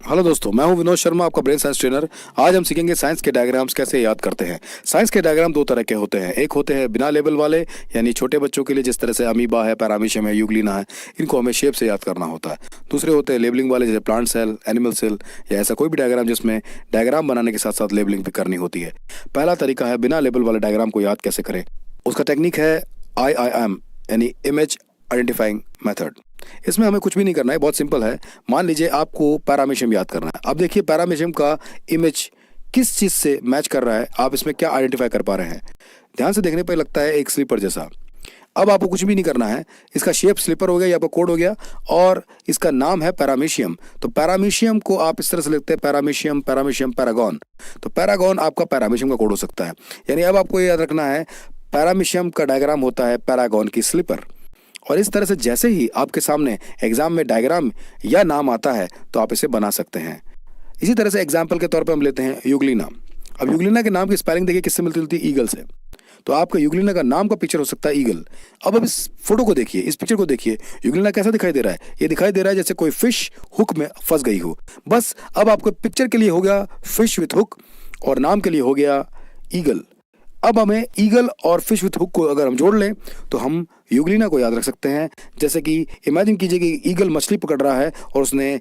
Hello दोस्तों, मैं हूं विनोद शर्मा, आपका ब्रेन साइंस ट्रेनर। आज हम सीखेंगे साइंस के डायग्राम्स कैसे याद करते हैं। साइंस के डायग्राम दो तरह के होते हैं। एक होते हैं बिना लेबल वाले, यानी छोटे बच्चों के लिए, जिस तरह से अमीबा है, पैरामीशियम है, यूग्लिना है, इनको हमें शेप से याद करना होता है। दूसरे होते हैं लेबलिंग वाले, जैसे प्लांट सेल, एनिमल सेल या ऐसा कोई भी डायग्राम जिसमें डायग्राम बनाने के साथ साथ लेबलिंग भी करनी होती है। पहला तरीका है बिना लेबल वाले डायग्राम को याद कैसे करें। उसका टेक्निक है IIM यानी इमेज आइडेंटिफाइंग मेथड। इसमें हमें कुछ भी नहीं करना है, बहुत सिंपल है। मान लीजिए आपको पैरामीशियम याद करना है। अब देखिए पैरामीशियम का इमेज किस चीज़ से मैच कर रहा है, आप इसमें क्या आइडेंटिफाई कर पा रहे हैं। ध्यान से देखने पर लगता है एक स्लीपर जैसा। अब आपको कुछ भी नहीं करना है, इसका शेप स्लीपर हो गया, या कोड हो गया, और इसका नाम है पैरामीशियम। तो पैरामीशियम को आप इस तरह से लिखते हैं, पैरामीशियम पैरामीशियम पैरागॉन। तो पैरागॉन आपका पैरामीशियम का कोड हो सकता है। यानी अब आपको ये याद रखना है, पैरामीशियम का डायग्राम होता है पैरागॉन की स्लीपर। और इस तरह से जैसे ही आपके सामने एग्जाम में डायग्राम या नाम आता है तो आप इसे बना सकते हैं। इसी तरह से एग्जाम्पल के तौर पे हम लेते हैं यूग्लिना। अब यूग्लिना के नाम की स्पेलिंग देखिए किससे मिलती जुलती है, ईगल से। तो आपका यूग्लिना का नाम का पिक्चर हो सकता है ईगल। अब इस फोटो को देखिए, इस पिक्चर को देखिए, यूग्लिना कैसा दिखाई दे रहा है। ये दिखाई दे रहा है जैसे कोई फिश हुक में फंस गई हो। बस अब आपको पिक्चर के लिए हो गया फिश विथ हुक और नाम के लिए हो गया ईगल। अब हमें ईगल और फिश विथ हुक को अगर हम जोड़ लें तो हम यूग्लिना को याद रख सकते हैं। जैसे कि इमेजिन कीजिए कि ईगल मछली पकड़ रहा है और उसने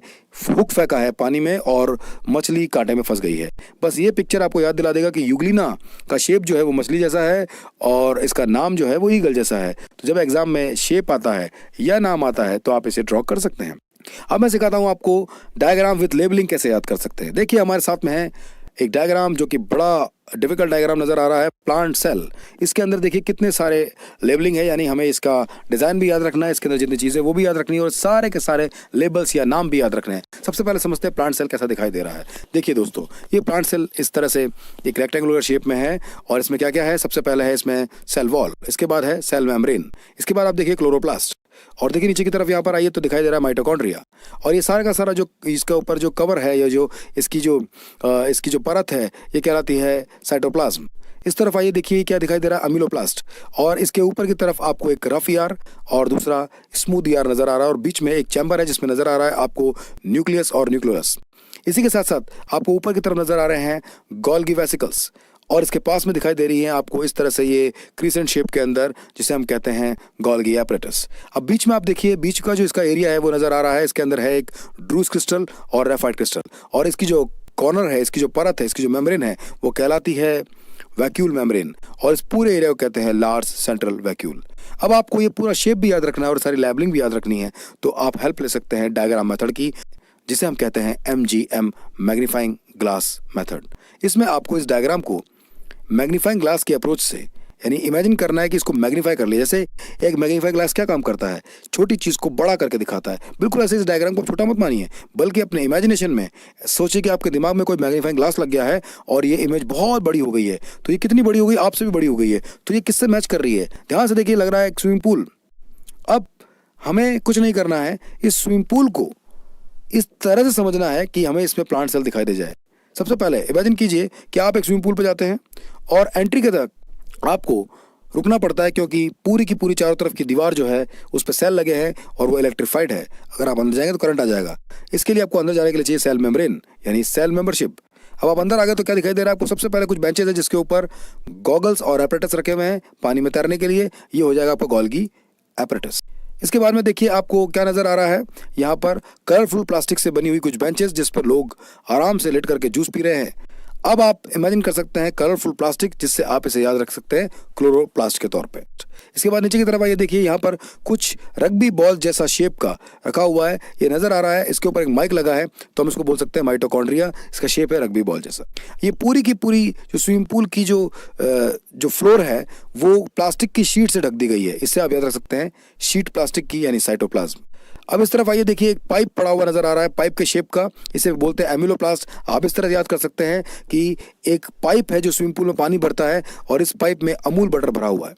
हुक फेंका है पानी में और मछली कांटे में फंस गई है। बस ये पिक्चर आपको याद दिला देगा कि यूग्लिना का शेप जो है वो मछली जैसा है और इसका नाम जो है वो ईगल जैसा है। तो जब एग्जाम में शेप आता है या नाम आता है तो आप इसे ड्रॉ कर सकते हैं। अब मैं सिखाता हूँ आपको डायग्राम विथ लेबलिंग कैसे याद कर सकते हैं। देखिए हमारे साथ में है एक डायग्राम जो कि बड़ा डिफिकल्ट डायग्राम नजर आ रहा है, प्लांट सेल। इसके अंदर देखिए कितने सारे लेबलिंग है, यानी हमें इसका डिजाइन भी याद रखना है, इसके अंदर जितनी चीजें वो भी याद रखनी है और सारे के सारे लेबल्स या नाम भी याद रखने हैं। सबसे पहले समझते हैं प्लांट सेल कैसा दिखाई दे रहा है। देखिए दोस्तों, ये प्लांट सेल इस तरह से एक रेक्टेंगुलर शेप में है और इसमें क्या क्या है। सबसे पहले है इसमें सेल वॉल, इसके बाद है सेल मेम्ब्रेन, इसके बाद आप देखिए क्लोरोप्लास्ट, और देखिए नीचे की तरफ यहाँ पर आइए तो दिखाई दे रहा है माइटोकॉन्ड्रिया। और ये सारा का सारा जो इसके ऊपर जो कवर है, या जो इसकी जो परत है, ये कहलाती है साइटोप्लाज्म। इस तरफ आइए, देखिए क्या दिखाई दे रहा है, अमीलोप्लास्ट। और इसके ऊपर की तरफ आपको एक रफ ईआर और दूसरा स्मूथ ईआर नजर आ रहा है, और बीच में एक चैम्बर है जिसमें नजर आ रहा है आपको न्यूक्लियस और न्यूक्लियोलस। इसी के साथ साथ आपको ऊपर की तरफ नजर आ रहे हैं गोल्गी वेसिकल्स, और इसके पास में दिखाई दे रही है आपको इस तरह से ये क्रीसेंट शेप के अंदर, जिसे हम कहते हैं गोल्गी एपरेटस। अब बीच में आप देखिए, बीच का जो इसका एरिया है वो नजर आ रहा है। इसके अंदर है एक ड्रूस क्रिस्टल और रेफाइट क्रिस्टल, और इसकी जो कॉर्नर है, इसकी जो परत है, इसकी जो मेम्ब्रेन है वो कहलाती है वैक्यूल मेम्ब्रेन, और इस पूरे एरिया को कहते हैं लार्ज सेंट्रल वैक्यूल। अब आपको ये पूरा शेप भी याद रखना है और सारी लेबलिंग भी याद रखनी है, तो आप हेल्प ले सकते हैं डायग्राम मेथड की, जिसे हम कहते हैं MGM मैग्नीफाइंग ग्लास मेथड। इसमें आपको इस डायग्राम को मैग्नीफाइंग ग्लास की अप्रोच से, यानी इमेजिन करना है कि इसको मैग्नीफाई कर लिया। जैसे एक मैग्नीफाई ग्लास क्या काम करता है, छोटी चीज़ को बड़ा करके दिखाता है। बिल्कुल ऐसे इस डायग्राम को छोटा मत मानिए, बल्कि अपने इमेजिनेशन में सोचिए कि आपके दिमाग में कोई मैग्नीफाइंग ग्लास लग गया है और ये इमेज बहुत बड़ी हो गई है। तो ये कितनी बड़ी हो गई, आपसे भी बड़ी हो गई है। तो ये किससे मैच कर रही है, ध्यान से देखिए, लग रहा है एक स्विमिंग पूल। अब हमें कुछ नहीं करना है, इस स्विमिंग पूल को इस तरह से समझना है कि हमें इसमें प्लांट सेल दिखाई दे जाए। सबसे पहले इमेजिन कीजिए कि आप एक स्विमिंग पूल पर जाते हैं और एंट्री के तक आपको रुकना पड़ता है, क्योंकि पूरी की पूरी चारों तरफ की दीवार जो है उस पर सेल लगे हैं और वो इलेक्ट्रीफाइड है। अगर आप अंदर जाएंगे तो करंट आ जाएगा। इसके लिए आपको अंदर जाने के लिए चाहिए सेल मेम्ब्रेन, यानी सेल मेंबरशिप। अब आप अंदर आ गए तो क्या दिखाई दे रहा है आपको, सबसे पहले कुछ बेंचेज है जिसके ऊपर गॉगल्स और एपरेटस रखे हुए हैं पानी में तैरने के लिए। ये हो जाएगा आपका गोल्गी एपरेटस। इसके बाद में देखिए आपको क्या नजर आ रहा है, यहाँ पर कलरफुल प्लास्टिक से बनी हुई कुछ बेंचेस जिस पर लोग आराम से लेट करके जूस पी रहे हैं। अब आप इमेजिन कर सकते हैं कलरफुल प्लास्टिक, जिससे आप इसे याद रख सकते हैं क्लोरोप्लास्ट के तौर पे। इसके बाद नीचे की तरफ आइए, देखिए यहाँ पर कुछ रग्बी बॉल जैसा शेप का रखा हुआ है, ये नजर आ रहा है। इसके ऊपर एक माइक लगा है, तो हम इसको बोल सकते हैं माइटोकॉन्ड्रिया। इसका शेप है रग्बी बॉल जैसा। ये पूरी की पूरी जो स्विमिंग पूल की जो फ्लोर है वो प्लास्टिक की शीट से ढक दी गई है। इससे आप याद रख सकते हैं शीट प्लास्टिक की, यानी साइटोप्लाज्म। अब इस तरफ आइए, देखिए एक पाइप पड़ा हुआ नजर आ रहा है, पाइप के शेप का, इसे बोलते हैं एमिलोप्लास्ट। आप इस तरह याद कर सकते हैं कि एक पाइप है जो स्विमिंग पूल में पानी भरता है और इस पाइप में अमूल बटर भरा हुआ है।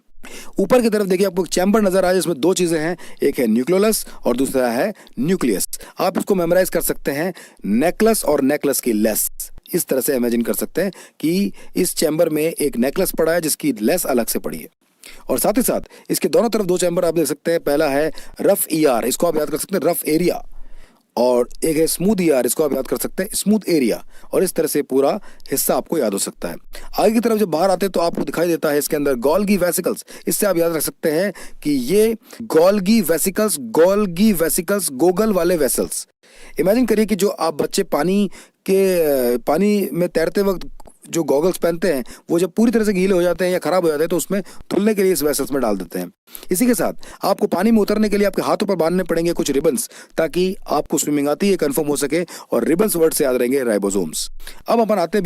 ऊपर की तरफ देखिए आपको एक चैम्बर नजर आ रहा है, जिसमें दो चीजें हैं, एक है न्यूक्लियोलस और दूसरा है न्यूक्लियस। आप इसको मेमोराइज कर सकते हैं, नेकलस और नेकलस की लेस। इस तरह से इमेजिन कर सकते हैं कि इस चैम्बर में एक नेकलस पड़ा है जिसकी लेस अलग से पड़ी है, और साथ ही साथ इसके दोनों तरफ दो चैम्बर आप देख सकते हैं। पहला है रफ ईआर, इसको आप याद कर सकते हैं रफ एरिया, और एक है स्मूथ ईआर, इसको आप याद कर सकते हैं स्मूथ एरिया, और इस तरह से पूरा हिस्सा आपको याद हो सकता है। आगे की तरफ जब बाहर आते हैं तो आपको दिखाई देता है इसके अंदर गोल्गी वेसिकल्स। इससे आप याद रख सकते हैं कि ये गोल्गी वेसिकल्स गोगल वाले वेसल्स। इमेजिन करिए कि जो आप बच्चे पानी में तैरते वक्त जो गॉगल्स पहनते हैं वो जब पूरी तरह से गीले हो जाते हैं या खराब हो जाते हैं तो उसमें धुलने के लिए इस वेसल्स में डाल देते हैं। इसी के साथ आपको पानी में उतरने के लिए आपके हाथों पर बांधने पड़ेंगे कुछ रिबन्स, ताकि आपको स्विमिंग आती है कंफर्म हो सके, और रिबन्स वर्ड से याद रहेंगे राइबोसोम्स। अब अपन आते हैं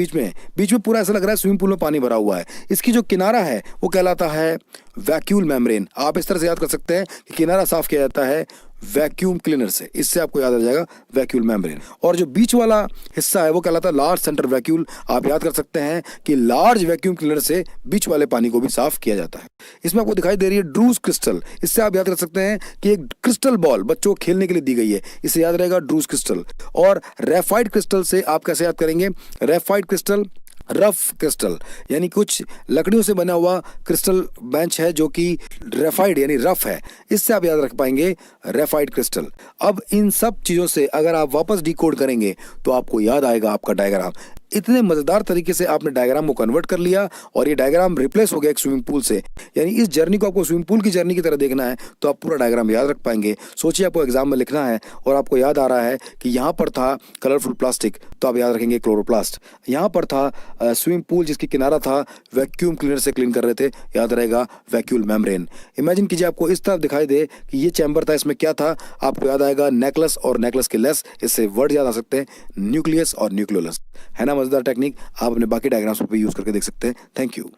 बीच में पूरा ऐसा लग रहा है स्विमिंग पूल में पानी भरा हुआ है। इसकी जो किनारा है वो कहलाता है वैक्यूल मेम्ब्रेन। आप इस तरह से याद कर सकते हैं कि किनारा साफ किया जाता है वैक्यूम क्लीनर से, इससे आपको याद आ जाएगा वैक्यूल मेम्ब्रेन। और जो बीच वाला हिस्सा है वो कहलाता है लार्ज सेंटर वैक्यूल। आप याद कर सकते हैं कि लार्ज वैक्यूम क्लीनर से बीच वाले पानी को भी साफ किया जाता है। इसमें आपको दिखाई दे रही है ड्रूज क्रिस्टल। इससे आप याद कर सकते हैं कि एक क्रिस्टल बॉल बच्चों को खेलने के लिए दी गई है, इससे याद रहेगा ड्रूज क्रिस्टल। और रेफाइड क्रिस्टल से आप कैसे याद करेंगे? रेफाइड क्रिस्टल, रफ क्रिस्टल, यानी कुछ लकड़ियों से बना हुआ क्रिस्टल बेंच है जो कि रेफाइड यानी रफ है, इससे आप याद रख पाएंगे रेफाइड क्रिस्टल। अब इन सब चीज़ों से अगर आप वापस डिकोड करेंगे तो आपको याद आएगा आपका डायग्राम। इतने मज़ेदार तरीके से आपने डायग्राम को कन्वर्ट कर लिया और ये डायग्राम रिप्लेस हो गया एक स्विमिंग पूल से। यानी इस जर्नी को आपको स्विमिंग पूल की जर्नी की तरह देखना है तो आप पूरा डायग्राम याद रख पाएंगे। सोचिए आपको एग्जाम में लिखना है और आपको याद आ रहा है कि यहाँ पर था कलरफुल प्लास्टिक, तो आप याद रखेंगे क्लोरोप्लास्ट। यहाँ पर था स्विमिंग पूल जिसकी किनारा था वैक्यूम क्लीनर से क्लीन कर रहे थे, याद रहेगा वैक्यूल मेम्ब्रेन। इमेजिन कीजिए आपको इस तरफ दिखाई दे कि ये चैम्बर था, इसमें क्या था, आपको याद आएगा नेकलेस और नेकलेस के लेस, इससे वर्ड याद आ सकते हैं न्यूक्लियस और न्यूक्लियोलस। है ना मजेदार टेक्निक? आप अपने बाकी डायग्राम्स पर भी यूज करके देख सकते हैं। Thank you.